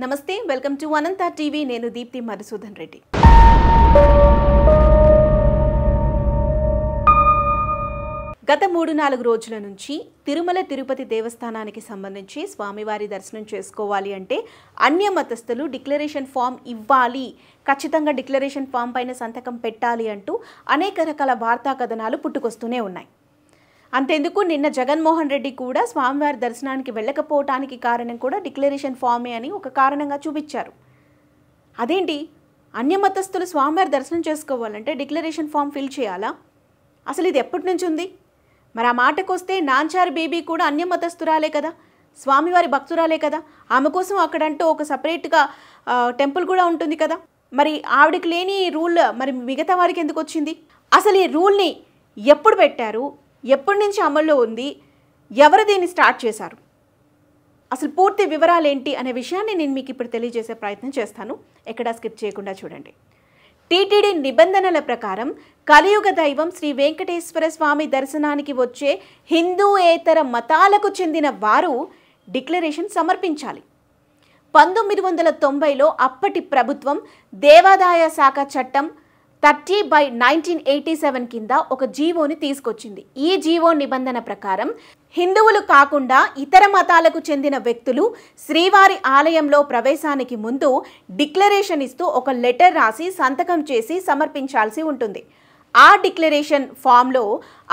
నమస్తే welcome to Anantha TV నేను దీప్తి మధుసూదన్ రెడ్డి గత 3-4 రోజుల నుంచి తిరుమల తిరుపతి దేవస్థానానికి సంబంధించి స్వామివారి దర్శనం చేసుకోవాలి అంటే అన్య మతస్థులు డిక్లరేషన్ ఫామ్ ఇవ్వాలి, ఖచ్చితంగా డిక్లరేషన్ ఫామ్ పైన సంతకం పెట్టాలి అంటూ అనేక రకాల వార్తా కథనాలు పుట్టుకొస్తూనే ఉన్నాయి. అంతెందుకు నిన్న జగన్మోహన్ రెడ్డి కూడా స్వామివారి దర్శనానికి వెళ్ళకపోవటానికి కారణం కూడా డిక్లరేషన్ ఫామే అని ఒక కారణంగా చూపించారు. అదేంటి, అన్యమతస్థులు స్వామివారి దర్శనం చేసుకోవాలంటే డిక్లరేషన్ ఫామ్ ఫిల్ చేయాలా? అసలు ఇది ఎప్పటి నుంచి ఉంది? మరి ఆ మాటకు వస్తే నాంచారు బేబీ కూడా అన్యమతస్థురాలే కదా, స్వామివారి భక్తురాలే కదా, ఆమె కోసం అక్కడంటూ ఒక సపరేట్గా టెంపుల్ కూడా ఉంటుంది కదా. మరి ఆవిడకి లేని రూల్ మరి మిగతా వారికి ఎందుకు వచ్చింది? అసలు ఈ రూల్ని ఎప్పుడు పెట్టారు, ఎప్పటి నుంచి అమల్లో ఉంది, ఎవరు దీన్ని స్టార్ట్ చేశారు, అసలు పూర్తి వివరాలు ఏంటి అనే విషయాన్ని నేను మీకు ఇప్పుడు తెలియజేసే ప్రయత్నం చేస్తాను. ఎక్కడా స్కిప్ చేయకుండా చూడండి. టీటీడీ నిబంధనల ప్రకారం కలియుగ దైవం శ్రీ వెంకటేశ్వర స్వామి దర్శనానికి వచ్చే హిందూయేతర మతాలకు చెందిన వారు డిక్లరేషన్ సమర్పించాలి. 1990లో అప్పటి ప్రభుత్వం దేవాదాయ శాఖ చట్టం 30/1987 కింద ఒక జీవోని తీసుకొచ్చింది. ఈ జీవో నిబంధన ప్రకారం హిందువులు కాకుండా ఇతర మతాలకు చెందిన వ్యక్తులు శ్రీవారి ఆలయంలో ప్రవేశానికి ముందు డిక్లరేషన్ ఇస్తూ ఒక లెటర్ రాసి సంతకం చేసి సమర్పించాల్సి ఉంటుంది. ఆ డిక్లరేషన్ ఫామ్లో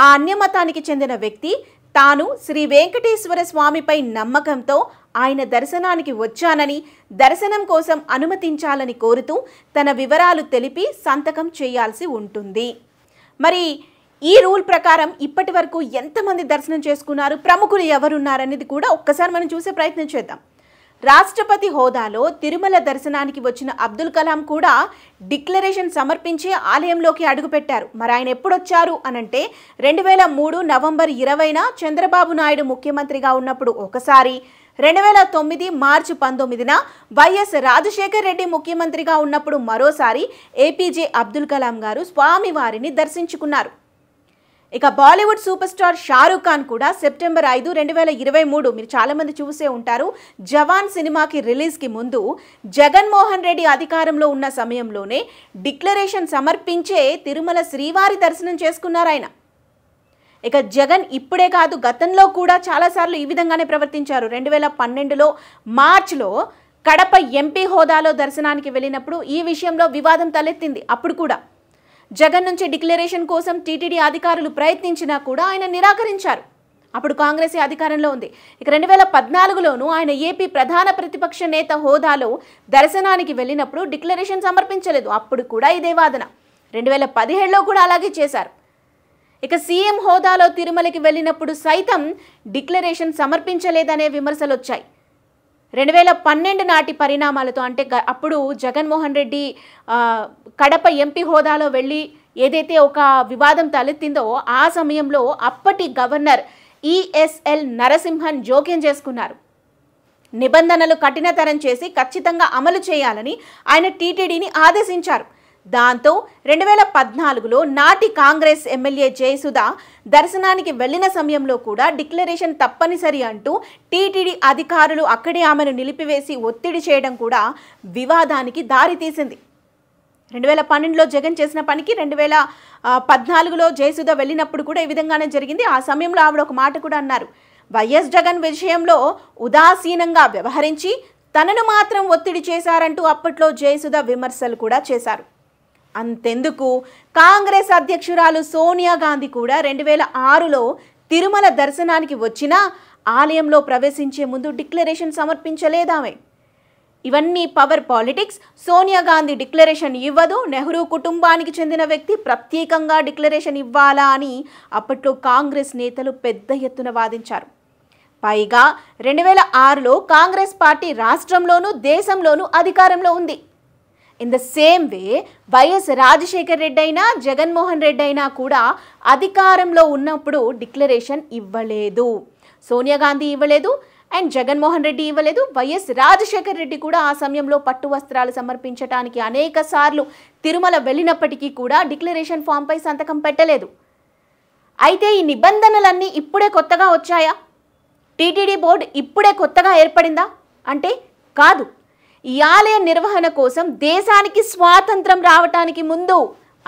ఆ అన్యమతానికి చెందిన వ్యక్తి తాను శ్రీ వెంకటేశ్వర స్వామిపై నమ్మకంతో ఆయన దర్శనానికి వచ్చానని, దర్శనం కోసం అనుమతించాలని కోరుతూ తన వివరాలు తెలిపి సంతకం చేయాల్సి ఉంటుంది. మరి ఈ రూల్ ప్రకారం ఇప్పటి వరకు ఎంతమంది దర్శనం చేసుకున్నారు, ప్రముఖులు ఎవరున్నారనేది కూడా ఒక్కసారి మనం చూసే ప్రయత్నం చేద్దాం. రాష్ట్రపతి హోదాలో తిరుమల దర్శనానికి వచ్చిన అబ్దుల్ కలాం కూడా డిక్లరేషన్ సమర్పించే ఆలయంలోకి అడుగుపెట్టారు. మరి ఆయన ఎప్పుడొచ్చారు అనంటే 2003 నవంబర్ 20న చంద్రబాబు నాయుడు ముఖ్యమంత్రిగా ఉన్నప్పుడు ఒకసారి, 2009 మార్చి 19న వైఎస్ రాజశేఖర్ రెడ్డి ముఖ్యమంత్రిగా ఉన్నప్పుడు మరోసారి ఏపీజే అబ్దుల్ కలాం గారు స్వామివారిని దర్శించుకున్నారు. ఇక బాలీవుడ్ సూపర్ స్టార్ షారూఖ్ ఖాన్ కూడా సెప్టెంబర్ 5, 2023 మీరు చాలామంది చూసే ఉంటారు, జవాన్ సినిమాకి రిలీజ్కి ముందు జగన్మోహన్ రెడ్డి అధికారంలో ఉన్న సమయంలోనే డిక్లరేషన్ సమర్పించే తిరుమల శ్రీవారి దర్శనం చేసుకున్నారు ఆయన. ఇక జగన్ ఇప్పుడే కాదు, గతంలో కూడా చాలాసార్లు ఈ విధంగానే ప్రవర్తించారు. 2012లో మార్చిలో కడప ఎంపీ హోదాలో దర్శనానికి వెళ్ళినప్పుడు ఈ విషయంలో వివాదం తలెత్తింది. అప్పుడు కూడా జగన్ నుంచి డిక్లరేషన్ కోసం టీటీడీ అధికారులు ప్రయత్నించినా కూడా ఆయన నిరాకరించారు. అప్పుడు కాంగ్రెస్ అధికారంలో ఉంది. ఇక 2014లోనూ ఆయన ఏపీ ప్రధాన ప్రతిపక్ష నేత హోదాలో దర్శనానికి వెళ్ళినప్పుడు డిక్లరేషన్ సమర్పించలేదు. అప్పుడు కూడా ఇదే వాదన. 2017లో కూడా అలాగే చేశారు. ఇక సీఎం హోదాలో తిరుమలకి వెళ్ళినప్పుడు సైతం డిక్లరేషన్ సమర్పించలేదనే విమర్శలు వచ్చాయి. 2012 నాటి పరిణామాలతో, అంటే అప్పుడు జగన్మోహన్ రెడ్డి కడప ఎంపీ హోదాలో వెళ్ళి ఏదైతే ఒక వివాదం తలెత్తిందో ఆ సమయంలో అప్పటి గవర్నర్ ఈఎస్ఎల్ నరసింహన్ జోక్యం చేసుకున్నారు. నిబంధనలు కఠినతరం చేసి ఖచ్చితంగా అమలు చేయాలని ఆయన టీటీడీని ఆదేశించారు. దాంతో 2014లో నాటి కాంగ్రెస్ ఎమ్మెల్యే జయసుధ దర్శనానికి వెళ్లిన సమయంలో కూడా డిక్లరేషన్ తప్పనిసరి అంటూ టీటీడీ అధికారులు అక్కడే ఆమెను నిలిపివేసి ఒత్తిడి చేయడం కూడా వివాదానికి దారితీసింది. 2012లో జగన్ చేసిన పనికి 2014లో జయసుధ వెళ్ళినప్పుడు కూడా ఈ విధంగానే జరిగింది. ఆ సమయంలో ఆవిడ ఒక మాట కూడా అన్నారు, వైఎస్ జగన్ విషయంలో ఉదాసీనంగా వ్యవహరించి తనను మాత్రం ఒత్తిడి చేశారంటూ అప్పట్లో జయసుధ విమర్శలు కూడా చేశారు. అంతెందుకు, కాంగ్రెస్ అధ్యక్షురాలు సోనియా గాంధీ కూడా 2006లో తిరుమల దర్శనానికి వచ్చినా ఆలయంలో ప్రవేశించే ముందు డిక్లరేషన్ సమర్పించలేదామె. ఇవన్నీ power politics. Sonia Gandhi declaration ఇవ్వదు, నెహ్రూ కుటుంబానికి చెందిన వ్యక్తి ప్రత్యేకంగా డిక్లరేషన్ ఇవ్వాలా అని అప్పట్లో కాంగ్రెస్ నేతలు పెద్ద ఎత్తున వాదించారు. పైగా 2006లో కాంగ్రెస్ పార్టీ రాష్ట్రంలోనూ దేశంలోనూ అధికారంలో ఉంది. In the same way YS Rajasekhar Reddy అయినా జగన్మోహన్ రెడ్డి అయినా కూడా అధికారంలో ఉన్నప్పుడు డిక్లరేషన్ ఇవ్వలేదు. సోనియా గాంధీ ఇవ్వలేదు అండ్ జగన్మోహన్ రెడ్డి ఇవ్వలేదు. వైఎస్ రాజశేఖర్ రెడ్డి కూడా ఆ సమయంలో పట్టు వస్త్రాలు సమర్పించడానికి అనేక సార్లు తిరుమల వెళ్ళినప్పటికీ కూడా డిక్లరేషన్ ఫామ్పై సంతకం పెట్టలేదు. అయితే ఈ నిబంధనలన్నీ ఇప్పుడే కొత్తగా వచ్చాయా? టీటీడీ బోర్డు ఇప్పుడే కొత్తగా ఏర్పడిందా అంటే కాదు. ఈ ఆలయ నిర్వహణ కోసం దేశానికి స్వాతంత్రం రావటానికి ముందు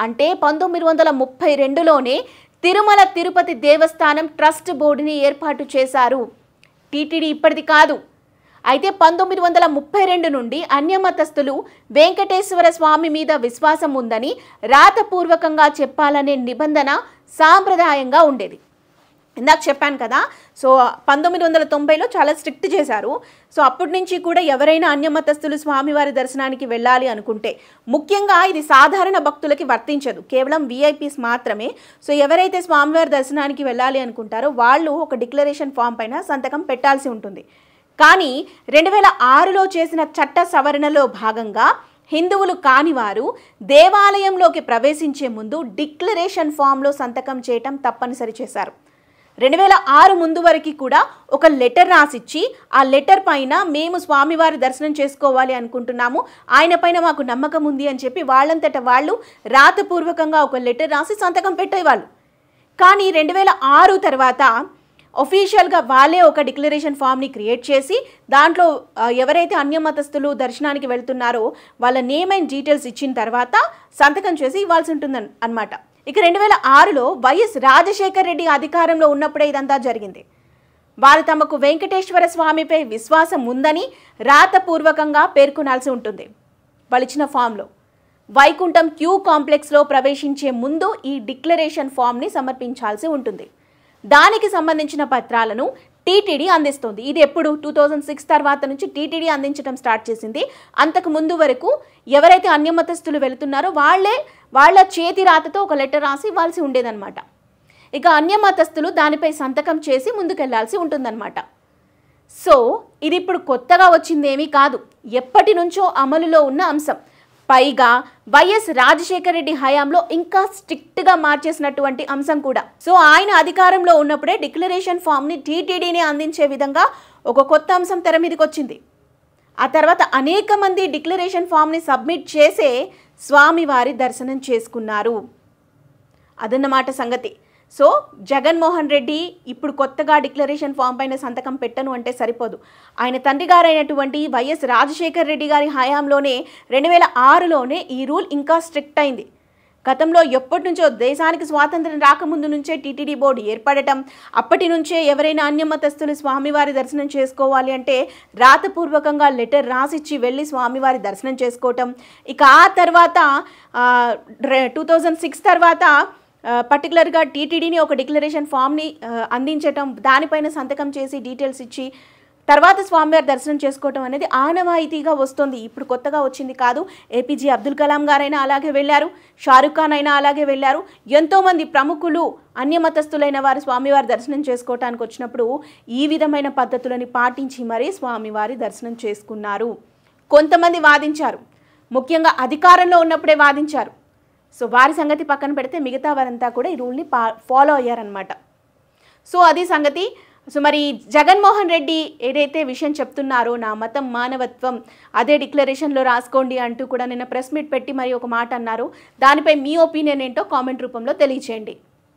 అంటే 1932లోనే తిరుమల తిరుపతి దేవస్థానం ట్రస్ట్ బోర్డుని ఏర్పాటు చేశారు. టీటీడీ ఇప్పటిది కాదు. అయితే 1932 నుండి అన్యమతస్థులు వెంకటేశ్వర స్వామి మీద విశ్వాసం ఉందని రాతపూర్వకంగా చెప్పాలనే నిబంధన సాంప్రదాయంగా ఉండేది. ఇందాక చెప్పాను కదా, సో 1990లో చాలా స్ట్రిక్ట్ చేశారు. సో అప్పటి నుంచి కూడా ఎవరైనా అన్యమతస్థులు స్వామివారి దర్శనానికి వెళ్ళాలి అనుకుంటే, ముఖ్యంగా ఇది సాధారణ భక్తులకి వర్తించదు, కేవలం విఐపీస్ మాత్రమే. సో ఎవరైతే స్వామివారి దర్శనానికి వెళ్ళాలి అనుకుంటారో వాళ్ళు ఒక డిక్లరేషన్ ఫామ్ పైన సంతకం పెట్టాల్సి ఉంటుంది. కానీ 2006లో చేసిన చట్ట సవరణలో భాగంగా హిందువులు కానివారు దేవాలయంలోకి ప్రవేశించే ముందు డిక్లరేషన్ ఫామ్లో సంతకం చేయటం తప్పనిసరి చేశారు. 2006 ముందు వరకు కూడా ఒక లెటర్ రాసిచ్చి ఆ లెటర్ పైన మేము స్వామివారి దర్శనం చేసుకోవాలి అనుకుంటున్నాము, ఆయన పైన మాకు నమ్మకం ఉంది అని చెప్పి వాళ్ళంతట వాళ్ళు రాతపూర్వకంగా ఒక లెటర్ రాసి సంతకం పెట్టేవాళ్ళు. కానీ 2006 తర్వాత ఒఫీషియల్గా వాళ్ళే ఒక డిక్లరేషన్ ఫామ్ని క్రియేట్ చేసి దాంట్లో ఎవరైతే అన్యమతస్థులు దర్శనానికి వెళ్తున్నారో వాళ్ళ నేమ్ అండ్ డీటెయిల్స్ ఇచ్చిన తర్వాత సంతకం చేసి ఇవ్వాల్సి ఉంటుంది అన్నమాట. ఇక 2006లో వైఎస్ రాజశేఖర్ రెడ్డి అధికారంలో ఉన్నప్పుడే ఇదంతా జరిగింది. వారు తమకు వెంకటేశ్వర స్వామిపై విశ్వాసం ఉందని రాతపూర్వకంగా పేర్కొనాల్సి ఉంటుంది. వాళ్ళు ఇచ్చిన ఫామ్లో వైకుంఠం క్యూ కాంప్లెక్స్లో ప్రవేశించే ముందు ఈ డిక్లరేషన్ ఫామ్ని సమర్పించాల్సి ఉంటుంది. దానికి సంబంధించిన పత్రాలను టీటీడీ అందిస్తుంది. ఇది ఎప్పుడు 2006 తర్వాత నుంచి టీటీడీ అందించడం స్టార్ట్ చేసింది. అంతకు ముందు వరకు ఎవరైతే అన్యమతస్థులు వెళుతున్నారో వాళ్ళ చేతి రాతతో ఒక లెటర్ రాసి ఇవ్వాల్సి ఉండేదన్నమాట. ఇక అన్యమతస్థులు దానిపై సంతకం చేసి ముందుకెళ్లాల్సి ఉంటుందన్నమాట. సో ఇది ఇప్పుడు కొత్తగా వచ్చిందేమీ కాదు, ఎప్పటి నుంచో అమలులో ఉన్న అంశం. పైగా వైఎస్ రాజశేఖర్ రెడ్డి హయాంలో ఇంకా స్ట్రిక్ట్గా మార్చేసినటువంటి అంశం కూడా. సో ఆయన అధికారంలో ఉన్నప్పుడే డిక్లరేషన్ ఫామ్ని టీటీడీని అందించే విధంగా ఒక కొత్త అంశం తెర మీదకి వచ్చింది. ఆ తర్వాత అనేక మంది డిక్లరేషన్ ఫామ్ని సబ్మిట్ చేసే స్వామివారి దర్శనం చేసుకున్నారు. అదన్నమాట సంగతి. సో జగన్మోహన్ రెడ్డి ఇప్పుడు కొత్తగా డిక్లరేషన్ ఫామ్ పైన సంతకం పెట్టను అంటే సరిపోదు. ఆయన తండ్రి గారైనటువంటి వైఎస్ రాజశేఖర్ రెడ్డి గారి హయాంలోనే 2006లోనే ఈ రూల్ ఇంకా స్ట్రిక్ట్ అయింది. గతంలో ఎప్పటి నుంచో దేశానికి స్వాతంత్రం రాకముందు నుంచే టీటీడీ బోర్డు ఏర్పడటం, అప్పటి నుంచే ఎవరైనా అన్యమతస్థులు స్వామివారి దర్శనం చేసుకోవాలి అంటే రాతపూర్వకంగా లెటర్ రాసిచ్చి వెళ్ళి స్వామివారి దర్శనం చేసుకోవటం. ఇక ఆ తర్వాత 2006 తర్వాత పర్టికులర్గా టీటీడీని ఒక డిక్లరేషన్ ఫామ్ని అందించటం, దానిపైన సంతకం చేసి డీటెయిల్స్ ఇచ్చి తర్వాత స్వామివారి దర్శనం చేసుకోవటం అనేది ఆనవాయితీగా వస్తుంది. ఇప్పుడు కొత్తగా వచ్చింది కాదు. ఏపీజే అబ్దుల్ కలాం గారైనా అలాగే వెళ్ళారు, షారుఖ్ ఖాన్ అయినా అలాగే వెళ్ళారు. ఎంతోమంది ప్రముఖులు అన్యమతస్థులైన వారు స్వామివారి దర్శనం చేసుకోవటానికి వచ్చినప్పుడు ఈ విధమైన పద్ధతులని పాటించి మరీ స్వామివారి దర్శనం చేసుకున్నారు. కొంతమంది వాదించారు, ముఖ్యంగా అధికారంలో ఉన్నప్పుడే వాదించారు. సో వారి సంగతి పక్కన పెడితే మిగతా వారంతా కూడా ఈ రూల్ని ఫాలో అయ్యారనమాట. సో అది సంగతి. సో మరి జగన్మోహన్ రెడ్డి ఏదైతే విషయం చెప్తున్నారో, నా మతం మానవత్వం, అదే డిక్లరేషన్లో రాసుకోండి అంటూ కూడా నిన్న ప్రెస్ మీట్ పెట్టి మరి ఒక మాట అన్నారు. దానిపై మీ ఒపీనియన్ ఏంటో కామెంట్ రూపంలో తెలియచేయండి.